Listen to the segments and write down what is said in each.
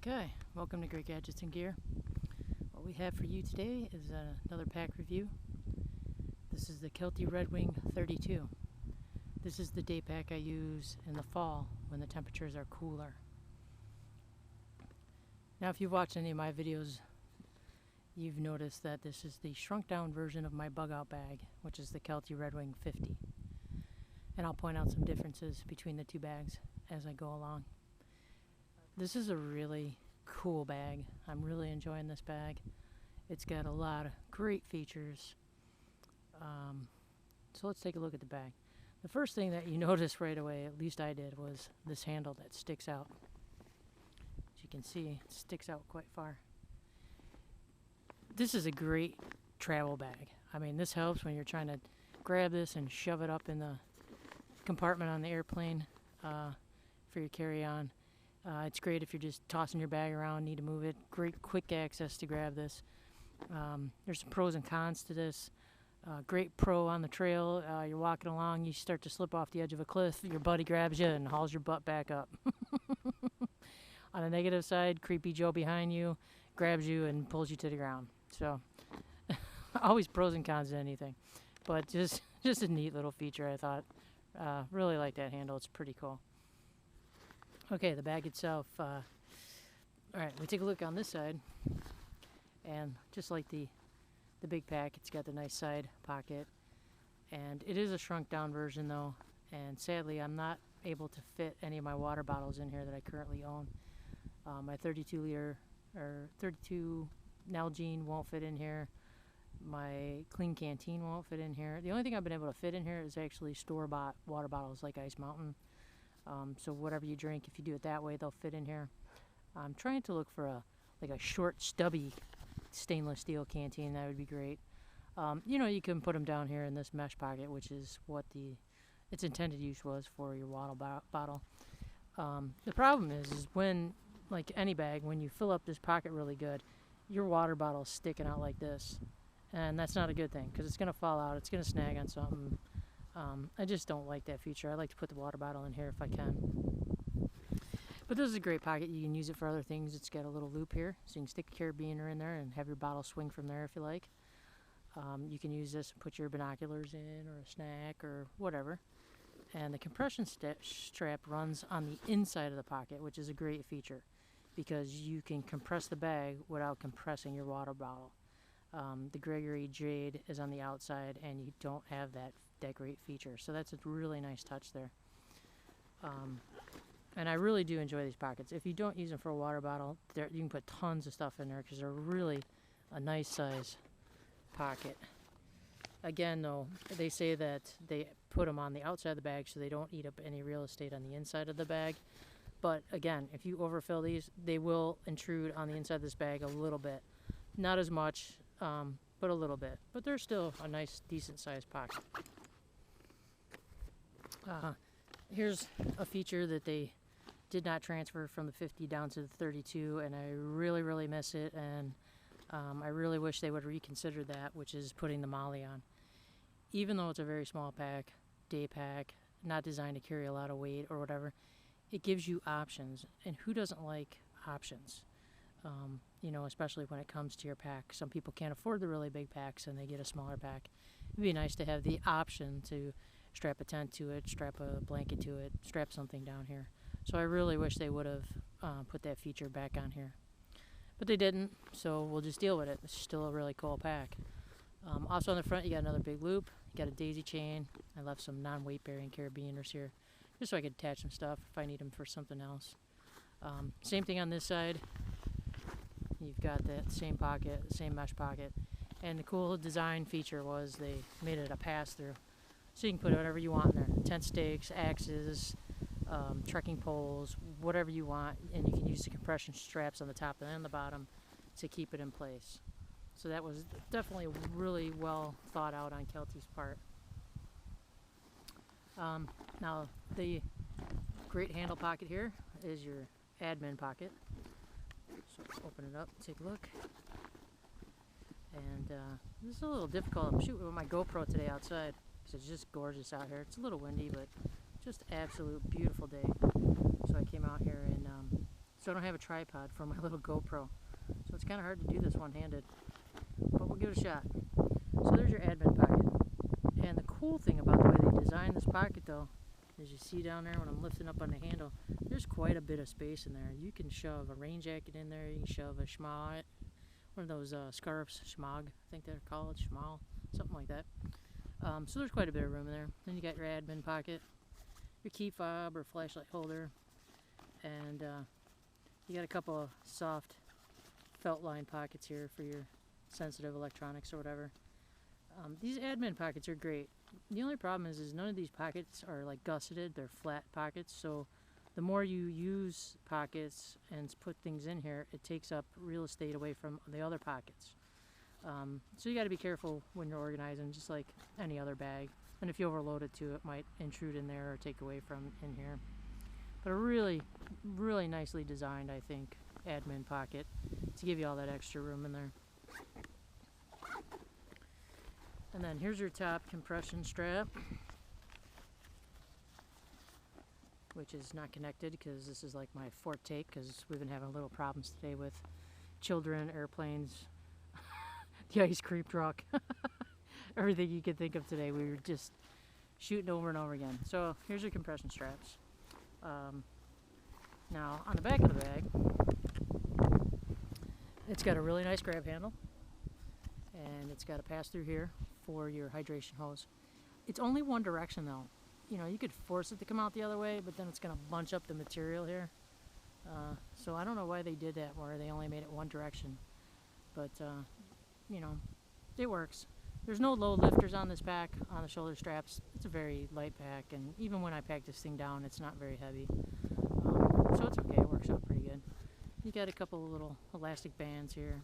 Okay, welcome to Great Gadgets and Gear. What we have for you today is another pack review. This is the Kelty Redwing 32. This is the day pack I use in the fall when the temperatures are cooler. Now if you've watched any of my videos, you've noticed that this is the shrunk down version of my bug out bag, which is the Kelty Redwing 50. And I'll point out some differences between the two bags as I go along. This is a really cool bag. I'm really enjoying this bag. It's got a lot of great features. So let's take a look at the bag. The first thing that you notice right away, at least I did, was this handle that sticks out. As you can see, it sticks out quite far. This is a great travel bag. I mean, this helps when you're trying to grab this and shove it up in the compartment on the airplane for your carry-on. It's great if you're just tossing your bag around, need to move it. Great quick access to grab this. There's some pros and cons to this. Great pro on the trail. You're walking along, you start to slip off the edge of a cliff, your buddy grabs you and hauls your butt back up. On the negative side, creepy Joe behind you grabs you and pulls you to the ground. So always pros and cons to anything. But just a neat little feature, I thought. Really like that handle. It's pretty cool. Okay, the bag itself. Alright, we take a look on this side. And just like the big pack, it's got the nice side pocket. And it is a shrunk down version though. And sadly, I'm not able to fit any of my water bottles in here that I currently own. My 32 liter or 32 Nalgene won't fit in here. My Clean Canteen won't fit in here. The only thing I've been able to fit in here is actually store-bought water bottles like Ice Mountain. So whatever you drink, if you do it that way, they'll fit in here. I'm trying to look for a short, stubby stainless steel canteen. That would be great. You know, you can put them down here in this mesh pocket, which is what its intended use was for your water bottle. The problem is when, like any bag, when you fill up this pocket really good, your water bottle is sticking out like this. And that's not a good thing, because it's going to fall out. It's going to snag on something. I just don't like that feature. I like to put the water bottle in here if I can. But this is a great pocket. You can use it for other things. It's got a little loop here, so you can stick a carabiner in there and have your bottle swing from there if you like. You can use this and put your binoculars in, or a snack, or whatever. And the compression strap runs on the inside of the pocket, which is a great feature, because you can compress the bag without compressing your water bottle. The Gregory Jade is on the outside, and you don't have that great feature. So that's a really nice touch there. And I really do enjoy these pockets. If you don't use them for a water bottle, you can put tons of stuff in there because they're really a nice size pocket. Again, though, they say that they put them on the outside of the bag so they don't eat up any real estate on the inside of the bag. But again, if you overfill these, they will intrude on the inside of this bag a little bit. Not as much, but a little bit. But they're still a nice, decent sized pocket. Here's a feature that they did not transfer from the 50 down to the 32, and I really, really miss it, and I really wish they would reconsider that, which is putting the MOLLE on. Even though it's a very small pack, day pack, not designed to carry a lot of weight or whatever, it gives you options, and who doesn't like options? You know, especially when it comes to your pack. Some people can't afford the really big packs and they get a smaller pack. It'd be nice to have the option to strap a tent to it, strap a blanket to it, strap something down here. So I really wish they would have put that feature back on here. But they didn't, so we'll just deal with it. It's still a really cool pack. Also on the front, you got another big loop. You got a daisy chain. I left some non-weight bearing carabiners here, just so I could attach some stuff if I need them for something else. Same thing on this side. You've got that same pocket, same mesh pocket. And the cool design feature was they made it a pass-through. So you can put whatever you want in there. Tent stakes, axes, trekking poles, whatever you want. And you can use the compression straps on the top and the bottom to keep it in place. So that was definitely really well thought out on Kelty's part. Now the great handle pocket here is your admin pocket. So open it up, take a look. And this is a little difficult. I'm shooting with my GoPro today outside because it's just gorgeous out here. It's a little windy, but just absolute beautiful day. So I came out here and so I don't have a tripod for my little GoPro. So it's kind of hard to do this one-handed, but we'll give it a shot. So there's your admin pocket. And the cool thing about the way they designed this pocket though, as you see down there when I'm lifting up on the handle, there's quite a bit of space in there. You can shove a rain jacket in there, you can shove a schmag, one of those scarves, schmag, I think they're called, schmal, something like that. So there's quite a bit of room in there. Then you got your admin pocket, your key fob or flashlight holder, and you got a couple of soft felt line pockets here for your sensitive electronics or whatever. These admin pockets are great. The only problem is none of these pockets are like gusseted, they're flat pockets, so the more you use pockets and put things in here, it takes up real estate away from the other pockets. So you got to be careful when you're organizing, just like any other bag. And if you overload it too, it might intrude in there or take away from in here. But a really, really nicely designed, I think, admin pocket to give you all that extra room in there. And then here's your top compression strap, which is not connected because this is like my fourth take, because we've been having little problems today with children, airplanes, the ice cream truck, everything you could think of today. We were just shooting over and over again. So here's your compression straps. Now on the back of the bag, it's got a really nice grab handle, and it's got a pass through here for your hydration hose. It's only one direction though. You know, you could force it to come out the other way, but then it's going to bunch up the material here. So I don't know why they did that, where they only made it one direction. But, you know, it works. There's no load lifters on this pack, on the shoulder straps. It's a very light pack, and even when I pack this thing down, it's not very heavy. So it's okay, it works out pretty good. You got a couple of little elastic bands here.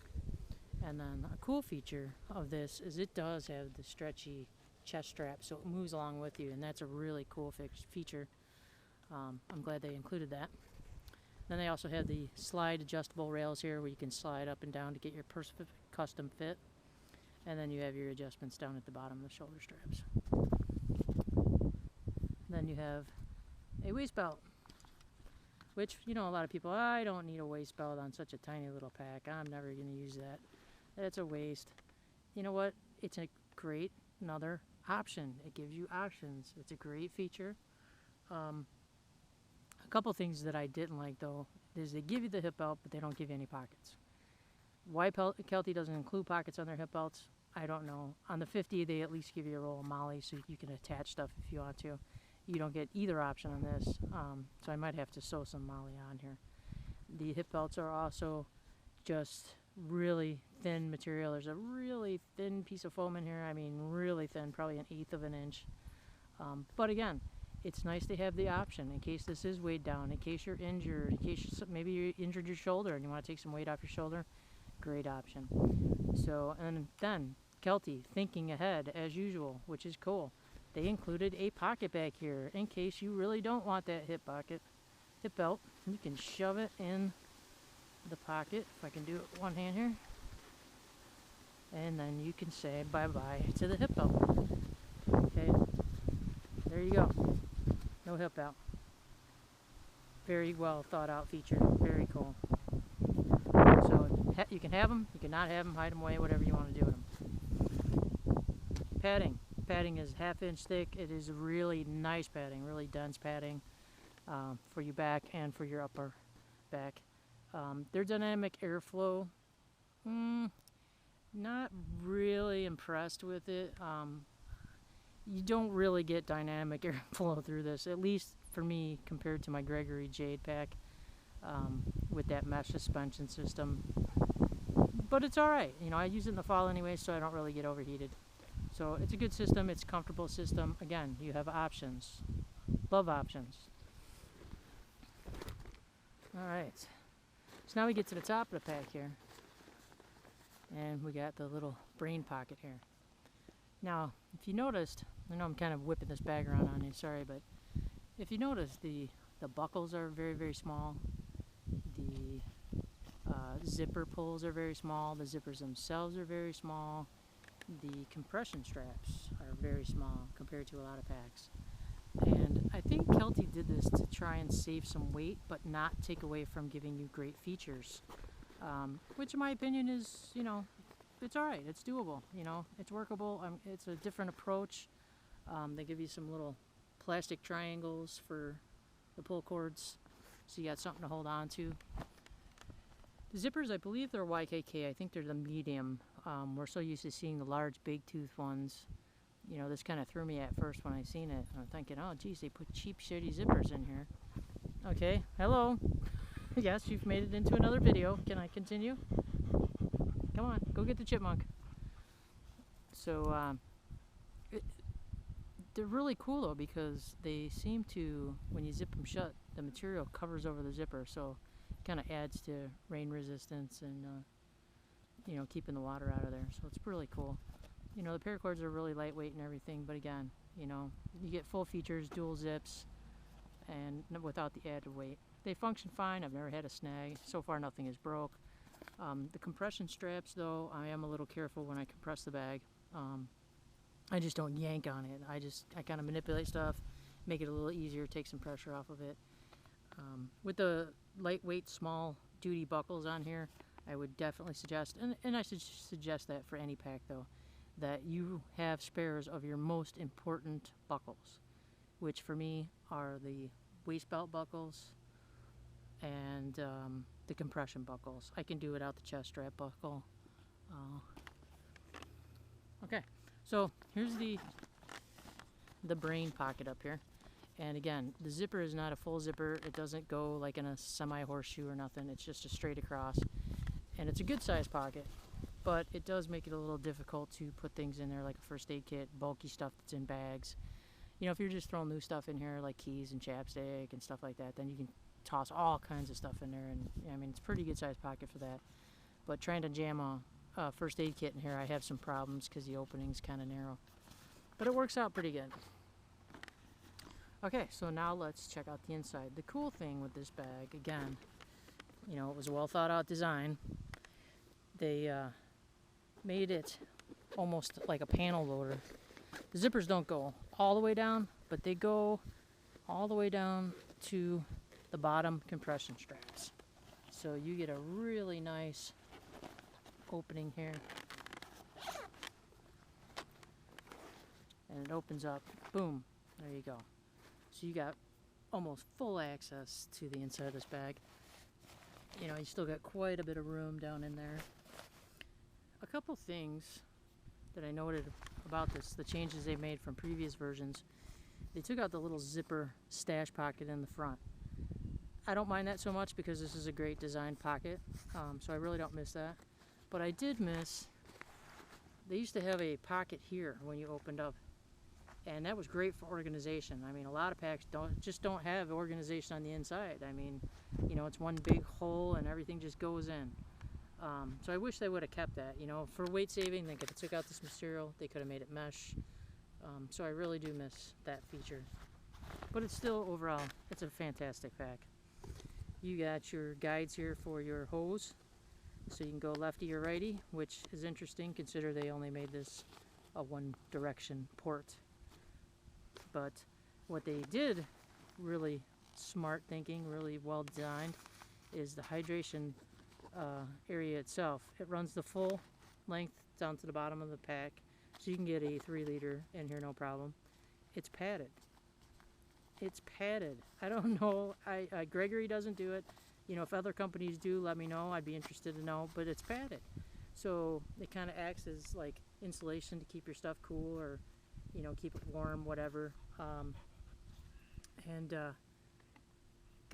And then a cool feature of this is it does have the stretchy chest strap, so it moves along with you, and that's a really cool feature. I'm glad they included that. Then they also have the slide adjustable rails here where you can slide up and down to get your custom fit. And then you have your adjustments down at the bottom of the shoulder straps. Then you have a waist belt, which, you know, a lot of people, I don't need a waist belt on such a tiny little pack. I'm never going to use that. It's a waste. You know what? It's a great another option. It gives you options. It's a great feature. A couple things that I didn't like though is they give you the hip belt, but they don't give you any pockets. Why Kelty doesn't include pockets on their hip belts, I don't know. On the 50, they at least give you a roll of MOLLE so you can attach stuff if you want to. You don't get either option on this, so I might have to sew some MOLLE on here. The hip belts are also just really thin material. There's a really thin piece of foam in here. I mean, really thin, probably 1/8 of an inch. But again, it's nice to have the option in case this is weighed down, in case you're injured, in case maybe you injured your shoulder and you want to take some weight off your shoulder. Great option. So, and then Kelty, thinking ahead as usual, which is cool. They included a pocket back here in case you really don't want that hip belt. You can shove it in the pocket, if I can do it with one hand here, and then you can say bye-bye to the hip belt. Okay, there you go. No hip belt. Very well thought out feature. Very cool. So you can have them, you can not have them, hide them away, whatever you want to do with them. Padding. Padding is 1/2 inch thick. It is really nice padding, really dense padding for your back and for your upper back. Their dynamic airflow, not really impressed with it. You don't really get dynamic airflow through this, at least for me, compared to my Gregory Jade pack with that mesh suspension system. But it's alright. You know, I use it in the fall anyway, so I don't really get overheated. So it's a good system. It's a comfortable system. Again, you have options. Love options. Alright. So now we get to the top of the pack here. And we got the little brain pocket here. Now, if you noticed, I know I'm kind of whipping this bag around on you, sorry, but if you notice, the buckles are very, very small. The zipper pulls are very small. The zippers themselves are very small. The compression straps are very small compared to a lot of packs. And I think Kelty did this to try and save some weight, but not take away from giving you great features. Which in my opinion is, you know, it's alright, it's doable, you know, it's workable, it's a different approach. They give you some little plastic triangles for the pull cords, so you got something to hold on to. The zippers, I believe they're YKK, I think they're the medium. We're so used to seeing the large big tooth ones. You know, this kind of threw me at first when I seen it. I'm thinking, oh geez, they put cheap shitty zippers in here. Okay, hello. Yes, you've made it into another video. Can I continue? Come on, go get the chipmunk. So, they're really cool though, because they seem to, when you zip them shut, the material covers over the zipper, so it kind of adds to rain resistance and, you know, keeping the water out of there. So it's really cool. You know, the paracords are really lightweight and everything, but again, you know, you get full features, dual zips, and without the added weight. They function fine. I've never had a snag. So far, nothing is broke. The compression straps, though, I am a little careful when I compress the bag. I just don't yank on it. I kind of manipulate stuff, make it a little easier, take some pressure off of it. With the lightweight, small duty buckles on here, I would definitely suggest, and I should suggest that for any pack though, that you have spares of your most important buckles, which for me are the waist belt buckles and the compression buckles. I can do without the chest strap buckle. Okay, so here's the brain pocket up here. And again, the zipper is not a full zipper. It doesn't go like in a semi-horseshoe or nothing. It's just a straight across. And it's a good size pocket, but it does make it a little difficult to put things in there like a first aid kit, bulky stuff that's in bags. You know, if you're just throwing new stuff in here like keys and chapstick and stuff like that, then you can toss all kinds of stuff in there. And I mean, it's a pretty good size pocket for that. But trying to jam a first aid kit in here, I have some problems because the opening's kind of narrow. But it works out pretty good. Okay, so now let's check out the inside. The cool thing with this bag, again, you know, it was a well thought out design. They made it almost like a panel loader. The zippers don't go all the way down, but they go all the way down to the bottom compression straps. So you get a really nice opening here. And it opens up, boom, there you go. So you got almost full access to the inside of this bag. You know, you still got quite a bit of room down in there. A couple things that I noted about this, the changes they made from previous versions. They took out the little zipper stash pocket in the front. I don't mind that so much because this is a great design pocket, so I really don't miss that. But I did miss, they used to have a pocket here when you opened up, and that was great for organization. I mean, a lot of packs don't have organization on the inside. I mean, you know, it's one big hole and everything just goes in. So I wish they would have kept that. You know, for weight saving, they could have took out this material. They could have made it mesh. So I really do miss that feature. But it's still, overall, it's a fantastic pack. You got your guides here for your hose. So you can go lefty or righty, which is interesting. Consider they only made this a one direction port. But what they did, really smart thinking, really well designed, is the hydration area itself. It runs the full length down to the bottom of the pack, so you can get a 3 liter in here no problem. It's padded. It's padded. I don't know, Gregory doesn't do it. You know, if other companies do, let me know. I'd be interested to know, but it's padded. So it kind of acts as like insulation to keep your stuff cool, or, you know, keep it warm, whatever. Come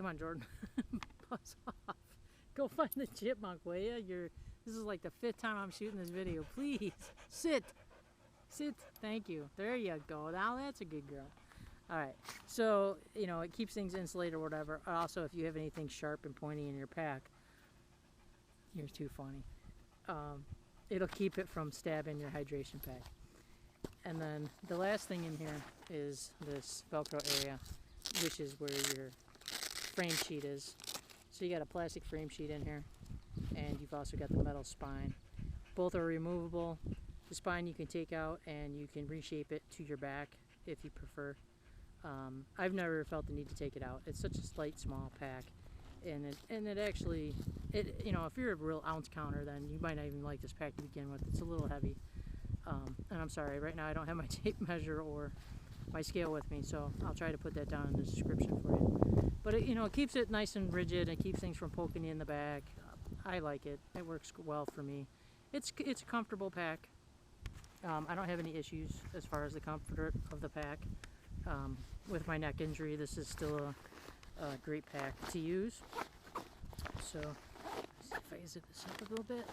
on, Jordan. Buzz off. Go find the chipmunk, will ya? This is like the 5th time I'm shooting this video. Please, sit. Sit. Thank you. There you go. Now that's a good girl. All right. So, you know, it keeps things insulated or whatever. Also, if you have anything sharp and pointy in your pack, you're too funny. It'll keep it from stabbing your hydration pack. And then the last thing in here is this Velcro area, which is where your frame sheet is. So you got a plastic frame sheet in here, and you've also got the metal spine. Both are removable. The spine you can take out and you can reshape it to your back if you prefer. I've never felt the need to take it out. It's such a slight, small pack, and it actually, you know, if you're a real ounce counter, then you might not even like this pack to begin with. It's a little heavy, and I'm sorry, right now I don't have my tape measure or my scale with me, so I'll try to put that down in the description for you. But it, you know, it keeps it nice and rigid and keeps things from poking you in the back. I like it. It works well for me. It's a comfortable pack. I don't have any issues as far as the comfort of the pack. With my neck injury, this is still a great pack to use. So, let's see if I zip this up a little bit.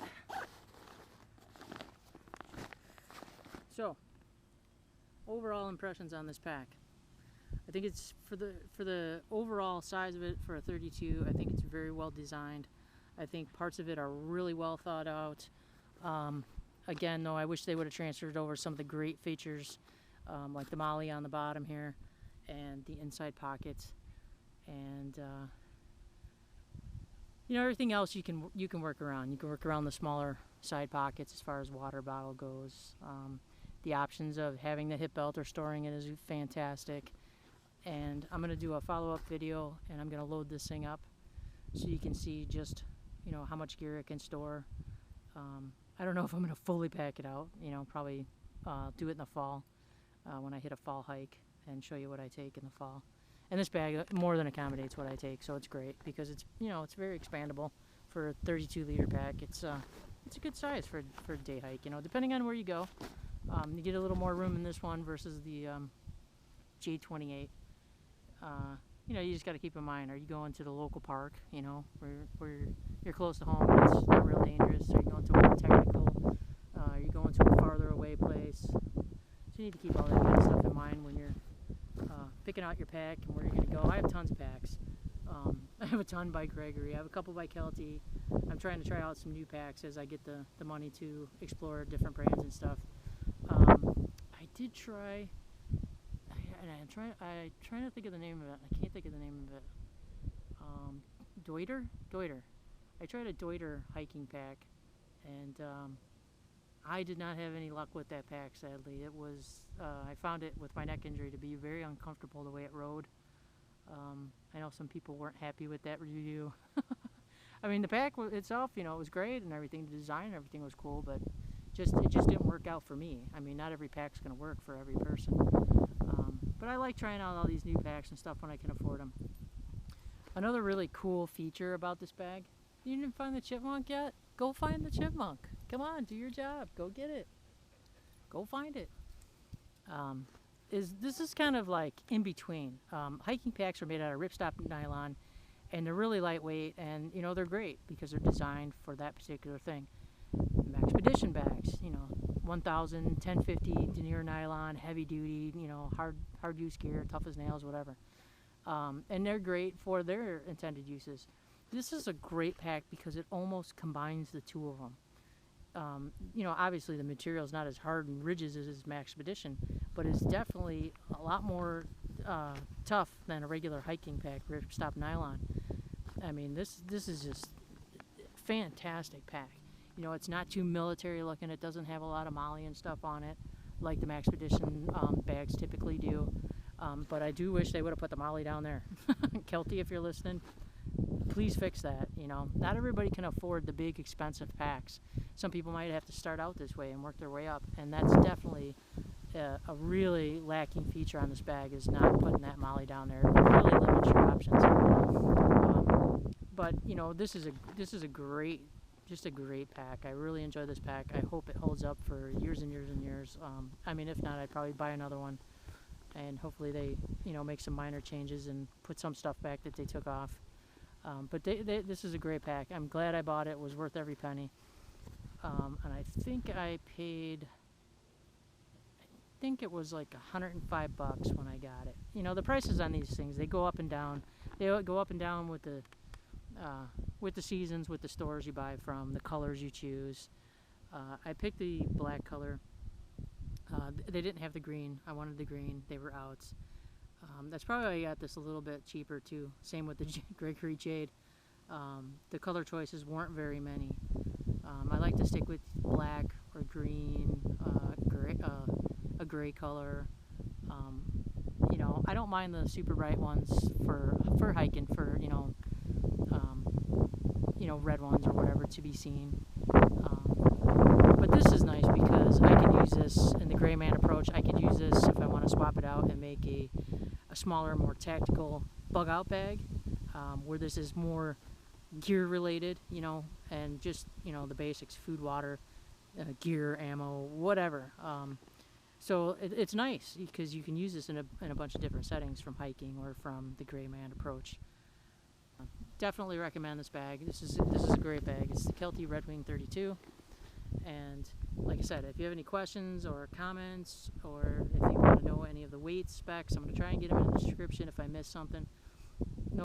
So, overall impressions on this pack. I think it's for the overall size of it for a 32. I think it's very well designed. I think parts of it are really well thought out. Again, though, I wish they would have transferred over some of the great features, like the MOLLE on the bottom here, and the inside pockets, and you know, everything else you can work around. You can work around the smaller side pockets as far as water bottle goes. The options of having the hip belt or storing it is fantastic. And I'm gonna do a follow-up video, and I'm gonna load this thing up so you can see just, you know, how much gear it can store. I don't know if I'm gonna fully pack it out. You know, probably do it in the fall when I hit a fall hike and show you what I take in the fall. And this bag more than accommodates what I take, so it's great because it's, you know, it's very expandable for a 32-liter pack. It's a good size for a day hike. You know, depending on where you go, you get a little more room in this one versus the J28. You know, you just got to keep in mind, are you going to the local park, you know, where you're close to home, it's not real dangerous? Are you going to a technical? Are you going to a farther away place? So you need to keep all that kind of stuff in mind when you're picking out your pack and where you're going to go. I have tons of packs. I have a ton by Gregory. I have a couple by Kelty. I'm trying to try out some new packs as I get the money to explore different brands and stuff. I did try... And I'm trying to think of the name of it. I can't think of the name of it. Deuter. I tried a Deuter hiking pack, and I did not have any luck with that pack, sadly. It was, I found it with my neck injury to be very uncomfortable the way it rode. I know some people weren't happy with that review. I mean, the pack itself, you know, it was great and everything. The design and everything was cool, but it just didn't work out for me. I mean, not every pack's going to work for every person. But I like trying out all these new packs and stuff when I can afford them. Another really cool feature about this bag, you didn't find the chipmunk yet? Go find the chipmunk. Come on, do your job. Go get it. Go find it. This is kind of like in between. Hiking packs are made out of ripstop nylon, and they're really lightweight, and you know, they're great because they're designed for that particular thing. Maxpedition bags, you know, 1000, 1050 denier nylon, heavy duty, you know, hard use gear, tough as nails, whatever. And they're great for their intended uses. This is a great pack because it almost combines the two of them. You know, obviously the material is not as hard and rigid as Maxpedition, but it's definitely a lot more tough than a regular hiking pack, ripstop nylon. I mean, this is just a fantastic pack. You know, it's not too military looking. It doesn't have a lot of MOLLE and stuff on it like the Maxpedition bags typically do. But I do wish they would have put the MOLLE down there. Kelty, if you're listening, please fix that. You know, not everybody can afford the big expensive packs. Some people might have to start out this way and work their way up. And that's definitely a really lacking feature on this bag, is not putting that MOLLE down there. It really limits your options. But, you know, this is a great... just a great pack. I really enjoy this pack. I hope it holds up for years and years and years. I mean, if not, I'd probably buy another one, and hopefully they, you know, make some minor changes and put some stuff back that they took off. But this is a great pack. I'm glad I bought it. It was worth every penny. And I think I paid, I think it was like $105 when I got it. You know, the prices on these things, they go up and down. They go up and down with the seasons, with the stores you buy from, the colors you choose. I picked the black color. They didn't have the green. I wanted the green. They were out. That's probably why I got this a little bit cheaper too. Same with the Gregory Jade. The color choices weren't very many. I like to stick with black or green, a gray color. you know, I don't mind the super bright ones for hiking, for um, red ones or whatever to be seen. But this is nice because I can use this in the Gray Man approach. I could use this if I want to swap it out and make a smaller, more tactical bug out bag, where this is more gear related, and just, the basics: food, water, gear, ammo, whatever. So it's nice because you can use this in a bunch of different settings, from hiking or from the Gray Man approach. Definitely recommend this bag. This is a great bag. It's the Kelty Redwing 32. And like I said, if you have any questions or comments, or if you want to know any of the weight specs, I'm going to try and get them in the description if I miss something.